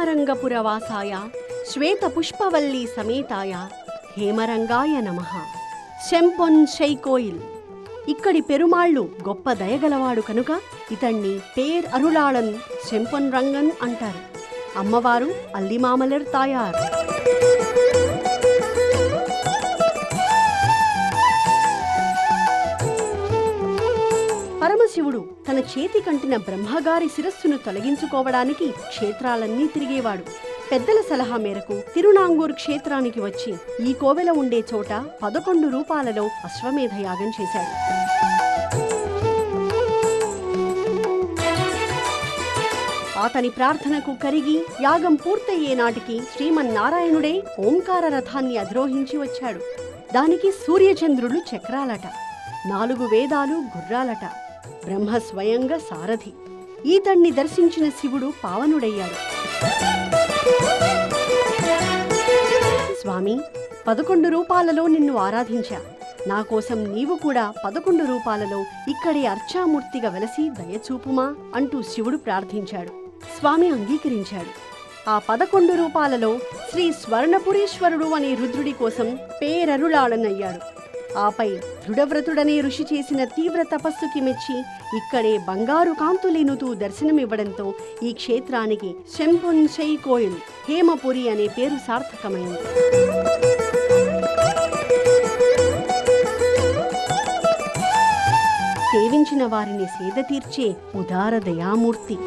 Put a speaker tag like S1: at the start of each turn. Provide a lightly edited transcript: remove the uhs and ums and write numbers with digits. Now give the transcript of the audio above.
S1: హేమరంగపురవాసాయ శ్వేతపుష్పవల్లీ సమేతాయ హేమరంగాయ నమః. శంపొన్ షైకోయిల్. ఇక్కడి పెరుమాళ్ళు గొప్ప దయగలవాడు కనుక ఇతణ్ణి పేర్ అరుళాళన్ శంపొన్ రంగన్ అంటారు. అమ్మవారు అల్లిమామలర్ తాయార్. పరమశివుడు తన చేతి కంటిన బ్రహ్మగారి శిరస్సును తొలగించుకోవడానికి క్షేత్రాలన్నీ తిరిగేవాడు. పెద్దల సలహా మేరకు తిరునాంగూర్ క్షేత్రానికి వచ్చి ఈ కోవెల ఉండే చోట 11 రూపాలలో అశ్వమేధ యాగం చేశాడు. అతని ప్రార్థనకు కరిగి యాగం పూర్తయ్యే నాటికి శ్రీమన్నారాయణుడే ఓంకార రథాన్ని అధిరోహించి వచ్చాడు. దానికి సూర్యచంద్రులు చక్రాలట, 4 వేదాలు గుర్రాలట, బ్రహ్మ స్వయంగా సారథి. ఈతణ్ణి దర్శించిన శివుడు పావనుడయ్యాడు. స్వామి, 11 రూపాలలో నిన్ను ఆరాధించా. నా కోసం నీవు కూడా 11 రూపాలలో ఇక్కడే అర్చామూర్తిగా వెలసి దయచూపుమా అంటూ శివుడు ప్రార్థించాడు. స్వామి అంగీకరించాడు. ఆ 11 రూపాలలో శ్రీ స్వర్ణపురీశ్వరుడు అనే రుద్రుడి కోసం పేరరుళాళనయ్యాడు. ఆపై దృఢవ్రతుడనే ఋషి చేసిన తీవ్ర తపస్సుకి మెచ్చి ఇక్కడే బంగారు కాంతులేనుతూ దర్శనమివ్వడంతో ఈ క్షేత్రానికి శంపొన్ షైకోయిల్ హేమపురి అనే పేరు సార్థకమైంది. సేవించిన వారిని సేద తీర్చే ఉదార దయామూర్తి.